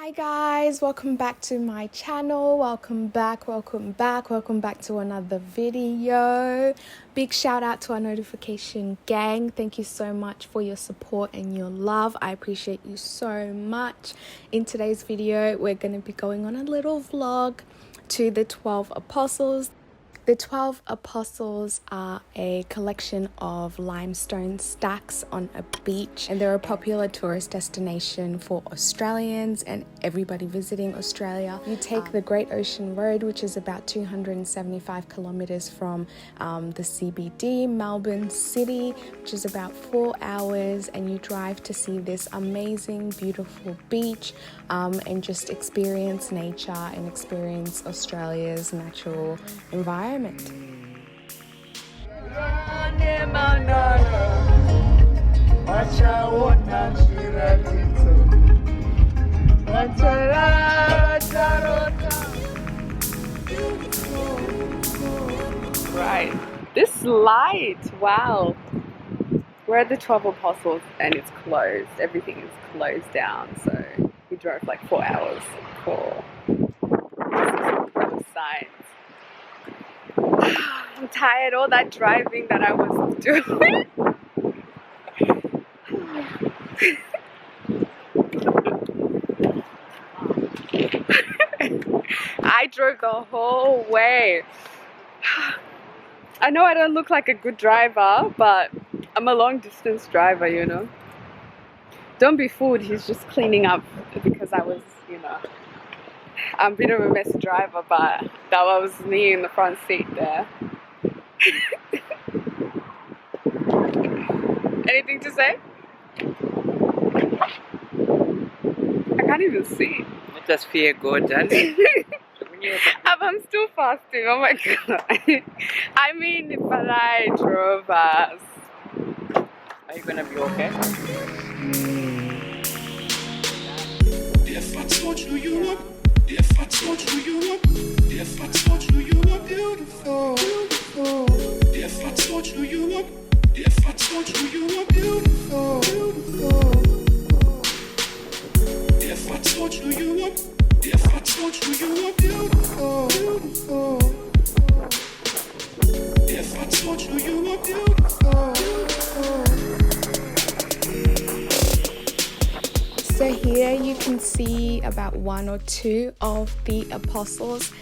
Hi guys, welcome back to my channel. Welcome back to another video. Big shout out to our notification gang. Thank you so much for your support and your love. I appreciate you so much. In today's video, we're going to be going on a little vlog to the 12 apostles. The 12 apostles are a collection of limestone stacks on a beach, and they're a popular tourist destination for Australians and everybody visiting Australia. You take the Great Ocean Road, which is about 275 kilometers from the CBD, Melbourne City, which is about 4 hours, and you drive to see this amazing, beautiful beach and just experience nature and experience Australia's natural environment. Right, this light, wow. We're at the 12 apostles and it's closed. Everything is closed down, so we drove like 4 hours for signs. I'm tired, all that driving that I was doing. I drove the whole way. I know I don't look like a good driver, but I'm a long distance driver, you know. Don't be fooled, he's just cleaning up because I was, you know, I'm a bit of a messy driver, but that was me in the front seat there. Anything to say? I can't even see. It does feel good, doesn't it? I'm still fasting, oh my god. I mean, but I drove us. Are you gonna be okay? If I told you you were, if I told you you were, if I told you you were beautiful, beautiful. If I told you you were, if I told you you were beautiful, beautiful. If I told you you were, if I told you you were beautiful, beautiful. If I told you you were beautiful, beautiful. So here you can see about one or two of the apostles.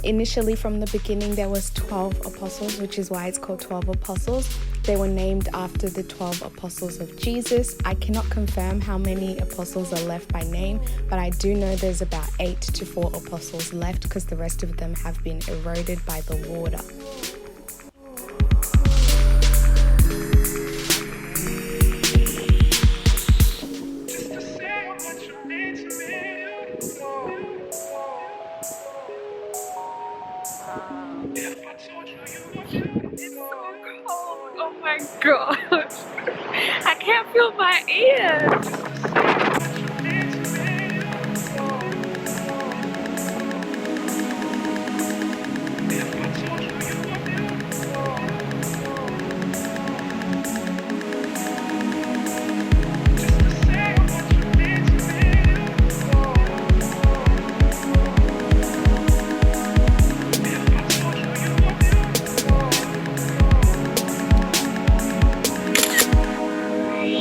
Initially from the beginning there was 12 apostles, which is why it's called 12 apostles. They were named after the 12 apostles of Jesus. I cannot confirm how many apostles are left by name, but I do know there's about 8 to 4 apostles left because the rest of them have been eroded by the water. It's so cold, oh my gosh. I can't feel my ears.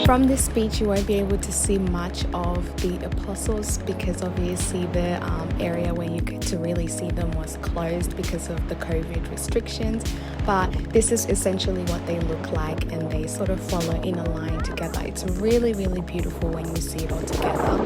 From this beach you won't be able to see much of the apostles because obviously the area where you get to really see them was closed because of the COVID restrictions, but this is essentially what they look like and they sort of follow in a line together. It's really, really beautiful when you see it all together.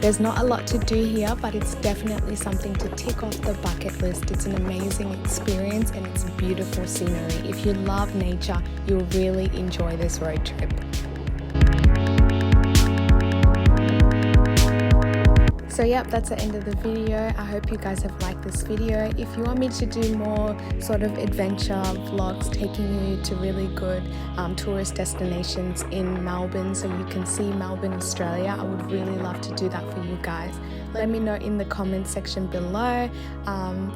There's not a lot to do here, but it's definitely something to tick off the bucket list. It's an amazing experience and it's beautiful scenery. If you love nature, you'll really enjoy this road trip. So yep, that's the end of the video. I hope you guys have liked this video. If you want me to do more sort of adventure vlogs taking you to really good tourist destinations in Melbourne so you can see Melbourne, Australia, I would really love to do that for you guys. Let me know in the comment section below.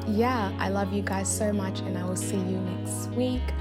Yeah, I love you guys so much and I will see you next week.